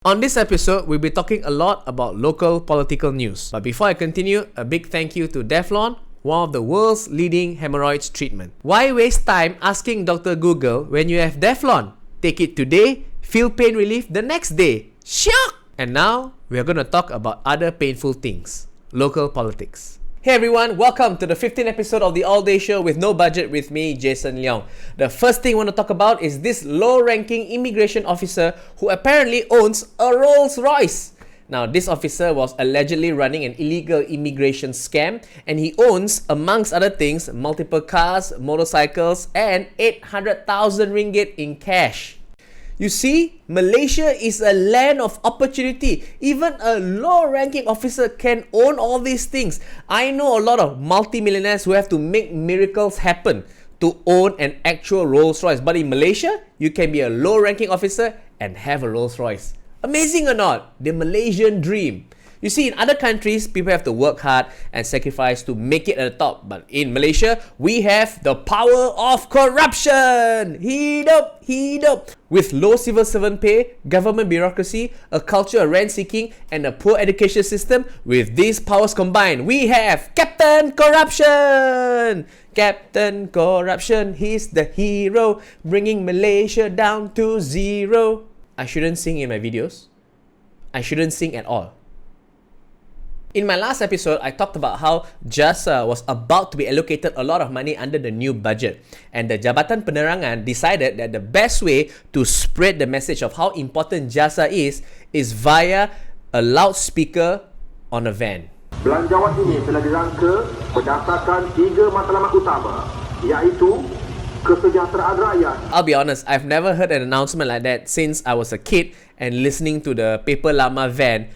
On this episode, we'll be talking a lot about local political news. But before I continue, a big thank you to Deflon, one of the world's leading hemorrhoids treatment. Why waste time asking Dr. Google when you have Deflon? Take it today, feel pain relief the next day. Shock! And now, we're going to talk about other painful things. Local politics. Hey everyone, welcome to the 15th episode of the All Day Show with No Budget with me, Jason Leong. The first thing I want to talk about is this low-ranking immigration officer who apparently owns a Rolls Royce. Now, this officer was allegedly running an illegal immigration scam, and he owns, amongst other things, multiple cars, motorcycles, and 800,000 ringgit in cash. You see, Malaysia is a land of opportunity. Even a low-ranking officer can own all these things. I know a lot of multi-millionaires who have to make miracles happen to own an actual Rolls Royce. But in Malaysia, you can be a low-ranking officer and have a Rolls Royce. Amazing or not? The Malaysian dream. You see, in other countries, people have to work hard and sacrifice to make it at the top. But in Malaysia, we have the power of corruption. Hidup, hidup. With low civil servant pay, government bureaucracy, a culture of rent-seeking, and a poor education system, with these powers combined, we have Captain Corruption. Captain Corruption, he's the hero, bringing Malaysia down to zero. I shouldn't sing in my videos. I shouldn't sing at all. In my last episode, I talked about how JASA was about to be allocated a lot of money under the new budget. And the Jabatan Panera decided that the best way to spread the message of how important JASA is via a loudspeaker on a van. Belanjawan ini telah dirangka berdasarkan 3 matlamat utama, iaitu kesejahteraan rakyat. I'll be honest, I've never heard an announcement like that since I was a kid and listening to the paper lama van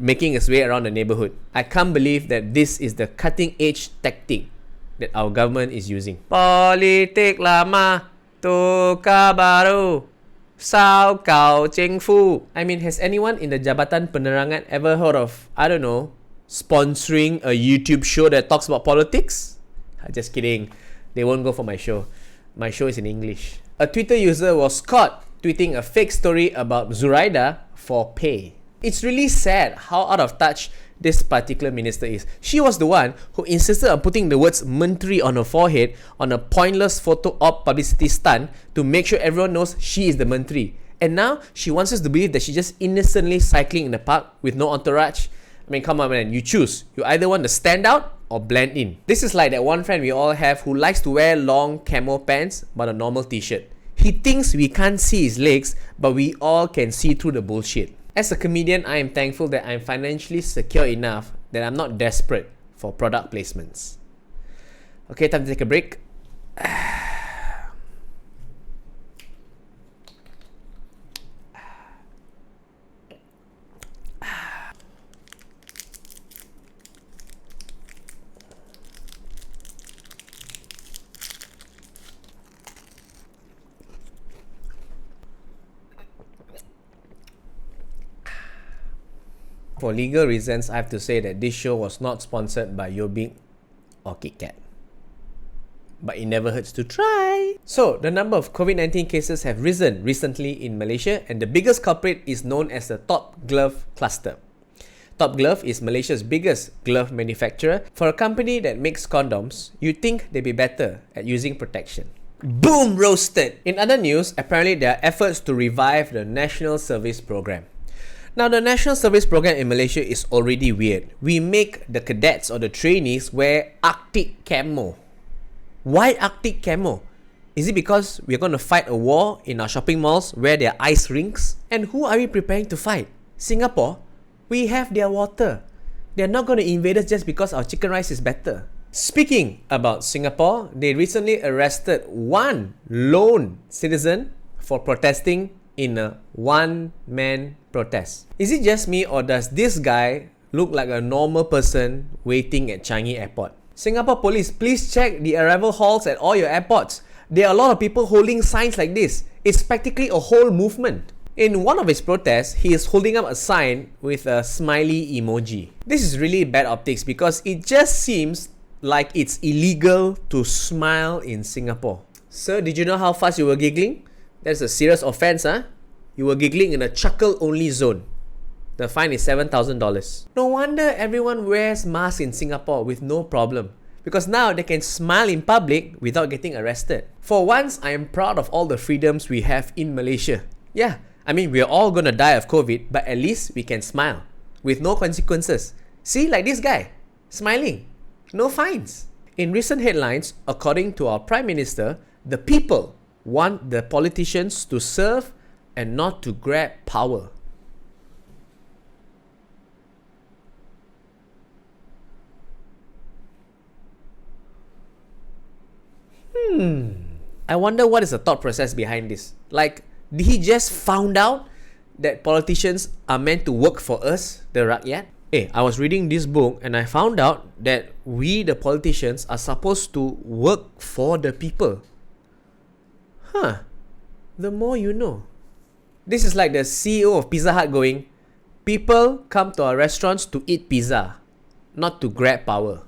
making its way around the neighborhood. I can't believe that this is the cutting-edge tactic that our government is using. Politik lama, tukar baru, sao kau cengfu. I mean, has anyone in the Jabatan Penerangan ever heard of, I don't know, sponsoring a YouTube show that talks about politics? Just kidding. They won't go for my show. My show is in English. A Twitter user was caught tweeting a fake story about Zuraida for pay. It's really sad how out of touch this particular minister is. She was the one who insisted on putting the words Menteri on her forehead on a pointless photo op publicity stunt to make sure everyone knows she is the Menteri. And now she wants us to believe that she's just innocently cycling in the park with no entourage. I mean, come on man, you choose. You either want to stand out or blend in. This is like that one friend we all have who likes to wear long camo pants but a normal t-shirt. He thinks we can't see his legs, but we all can see through the bullshit. As a comedian, I am thankful that I'm financially secure enough that I'm not desperate for product placements. Okay, time to take a break. For legal reasons, I have to say that this show was not sponsored by Yobik or KitKat. But it never hurts to try. So, the number of COVID-19 cases have risen recently in Malaysia, and the biggest culprit is known as the Top Glove cluster. Top Glove is Malaysia's biggest glove manufacturer. For a company that makes condoms, you'd think they'd be better at using protection. Boom! Roasted! In other news, apparently there are efforts to revive the National Service Program. Now, the National Service Program in Malaysia is already weird. We make the cadets or the trainees wear Arctic camo. Why Arctic camo? Is it because we're going to fight a war in our shopping malls where there are ice rinks? And who are we preparing to fight? Singapore? We have their water. They're not going to invade us just because our chicken rice is better. Speaking about Singapore, they recently arrested one lone citizen for protesting in a one-man protest. Is it just me or does this guy look like a normal person waiting at Changi Airport? Singapore police, please check the arrival halls at all your airports. There are a lot of people holding signs like this. It's practically a whole movement. In one of his protests, he is holding up a sign with a smiley emoji. This is really bad optics because it just seems like it's illegal to smile in Singapore. Sir, did you know how fast you were giggling? That's a serious offense, huh? You were giggling in a chuckle-only zone. The fine is $7,000. No wonder everyone wears masks in Singapore with no problem. Because now they can smile in public without getting arrested. For once, I am proud of all the freedoms we have in Malaysia. Yeah, I mean, we're all gonna die of COVID, but at least we can smile with no consequences. See, like this guy, smiling, no fines. In recent headlines, according to our Prime Minister, the people want the politicians to serve and not to grab power. I wonder what is the thought process behind this. Like, did he just found out that politicians are meant to work for us, the rakyat? Hey, I was reading this book and I found out that we, the politicians, are supposed to work for the people. The more you know. This is like the CEO of Pizza Hut going, people come to our restaurants to eat pizza, not to grab power.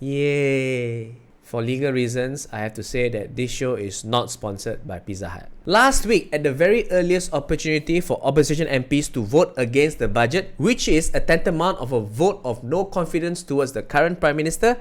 Yay. For legal reasons, I have to say that this show is not sponsored by Pizza Hut. Last week, at the very earliest opportunity for opposition MPs to vote against the budget, which is a tantamount of a vote of no confidence towards the current Prime Minister,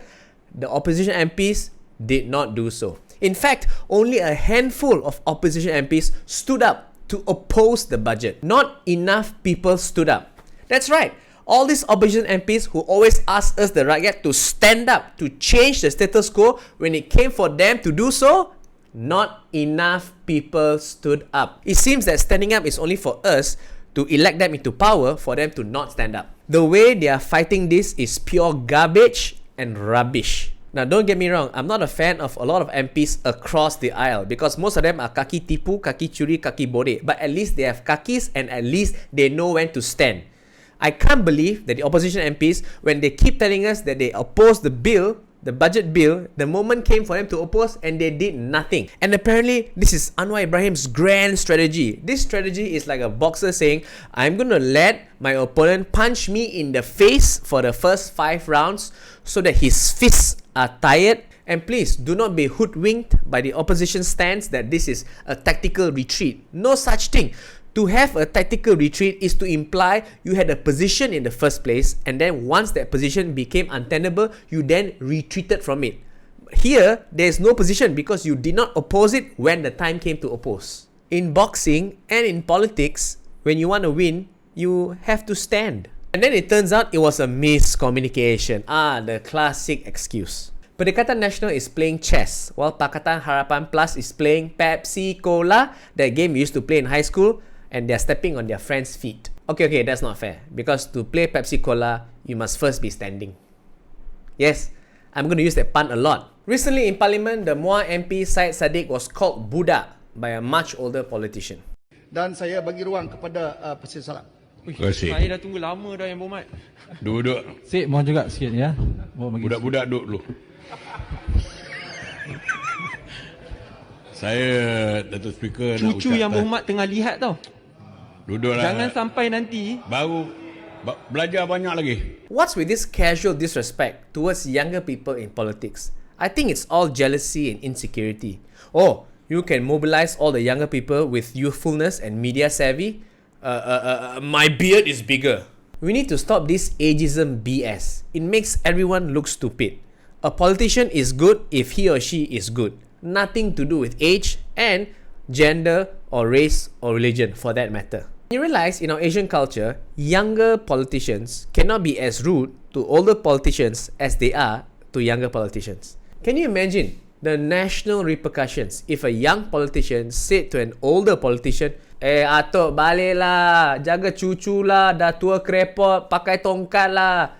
the opposition MPs did not do so. In fact, only a handful of opposition MPs stood up to oppose the budget. Not enough people stood up. That's right. All these opposition MPs who always ask us, the rakyat, to stand up to change the status quo, when it came for them to do so, not enough people stood up. It seems that standing up is only for us to elect them into power, for them to not stand up. The way they are fighting this is pure garbage and rubbish. Now, don't get me wrong, I'm not a fan of a lot of MPs across the aisle because most of them are kaki tipu, kaki curi, kaki bode. But at least they have kakis and at least they know when to stand. I can't believe that the opposition MPs, when they keep telling us that they oppose the bill, the budget bill, the moment came for them to oppose and they did nothing. And apparently, this is Anwar Ibrahim's grand strategy. This strategy is like a boxer saying, I'm going to let my opponent punch me in the face for the first 5 rounds so that his fists are tired. And please, do not be hoodwinked by the opposition stance that this is a tactical retreat. No such thing. To have a tactical retreat is to imply you had a position in the first place, and then once that position became untenable, you then retreated from it. Here, there is no position because you did not oppose it when the time came to oppose. In boxing and in politics, when you want to win, you have to stand. And then it turns out it was a miscommunication. The classic excuse. Pendekatan Nasional is playing chess, while Pakatan Harapan Plus is playing Pepsi Cola, that game you used to play in high school, and they're stepping on their friends' feet. Okay, that's not fair. Because to play Pepsi Cola, you must first be standing. Yes, I'm going to use that pun a lot. Recently in Parliament, the Muar MP Syed Saddiq was called budak by a much older politician. Dan saya bagi ruang kepada Presiden Salam. Terima kasih. Saya dah tunggu lama dah yang berhormat. Duduk. Sik, mohon juga sikit ya. Budak-budak duduk dulu. Saya, Datuk Speaker, nak Cucu yang ucapkan. berhormat tengah lihat tau. Duduklah. Jangan sampai nanti Baru belajar banyak lagi. What's with this casual disrespect towards younger people in politics? I think it's all jealousy and insecurity. Oh, you can mobilize all the younger people with youthfulness and media savvy? My beard is bigger. We need to stop this ageism BS. It makes everyone look stupid. A politician is good if he or she is good. Nothing to do with age and gender or race or religion for that matter. You realize in our Asian culture, younger politicians cannot be as rude to older politicians as they are to younger politicians. Can you imagine the national repercussions if a young politician said to an older politician, Atok balik lah, jaga cucu lah, dah tua krepot, pakai tongkat lah,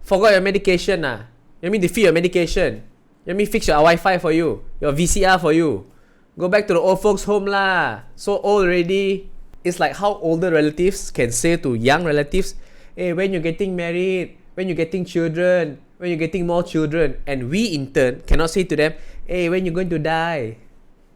forgot your medication lah. You mean defeat your medication? You mean fix your Wi-Fi for you, your VCR for you. Go back to the old folks home lah, so old already. It's like how older relatives can say to young relatives, when you're getting married, when you're getting children, when you're getting more children. And we in turn cannot say to them, when you're going to die.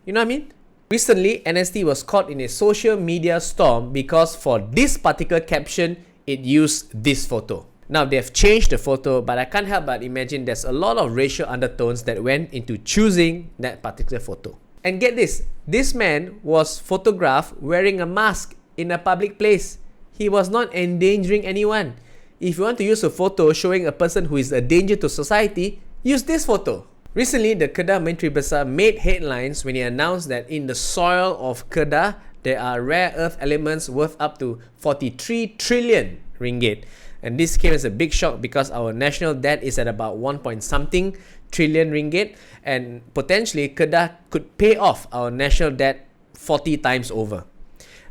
You know what I mean? Recently, NST was caught in a social media storm because for this particular caption, it used this photo. Now, they've changed the photo, but I can't help but imagine there's a lot of racial undertones that went into choosing that particular photo. And get this man was photographed wearing a mask in a public place. He was not endangering anyone. If you want to use a photo showing a person who is a danger to society, use this photo. Recently, the Kedah Menteri Besar made headlines when he announced that in the soil of Kedah, there are rare earth elements worth up to 43 trillion ringgit. And this came as a big shock because our national debt is at about 1 point something trillion ringgit, and potentially Kedah could pay off our national debt 40 times over.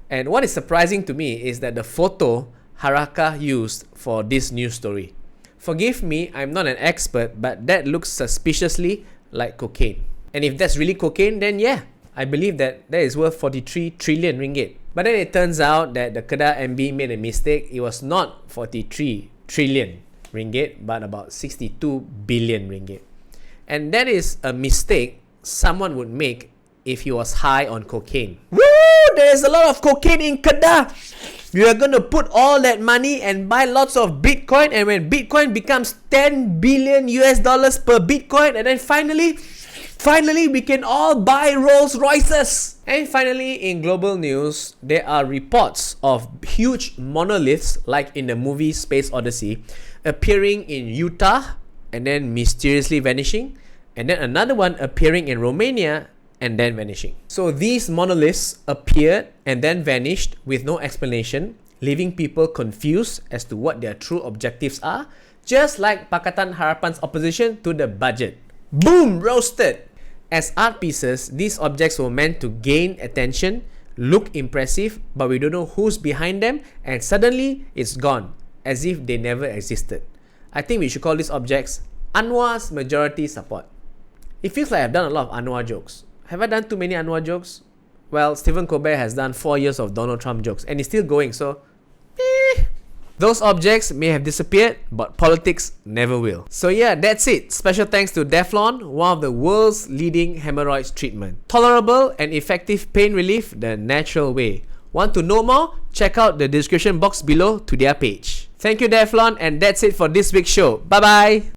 And what is surprising to me is that the photo Haraka used for this news story. Forgive me, I'm not an expert, but that looks suspiciously like cocaine. And if that's really cocaine, then yeah, I believe that is worth 43 trillion ringgit. But then it turns out that the Kedah MB made a mistake. It was not 43 trillion ringgit, but about 62 billion ringgit. And that is a mistake someone would make if he was high on cocaine. Woo! There's a lot of cocaine in Kedah. You are going to put all that money and buy lots of Bitcoin, and when Bitcoin becomes 10 billion US dollars per Bitcoin, and then finally we can all buy Rolls Royces. And finally, in global news, there are reports of huge monoliths like in the movie Space Odyssey appearing in Utah and then mysteriously vanishing, and then another one appearing in Romania and then vanishing. So these monoliths appeared and then vanished with no explanation, leaving people confused as to what their true objectives are, just like Pakatan Harapan's opposition to the budget. Boom! Roasted! As art pieces, these objects were meant to gain attention, look impressive, but we don't know who's behind them, and suddenly it's gone, as if they never existed. I think we should call these objects Anwar's majority support. It feels like I've done a lot of Anwar jokes. Have I done too many Anwar jokes? Well, Stephen Colbert has done 4 years of Donald Trump jokes, and he's still going, so those objects may have disappeared, but politics never will. So yeah, that's it. Special thanks to Deflon, one of the world's leading hemorrhoids treatment. Tolerable and effective pain relief the natural way. Want to know more? Check out the description box below to their page. Thank you, Deflon, and that's it for this week's show. Bye-bye!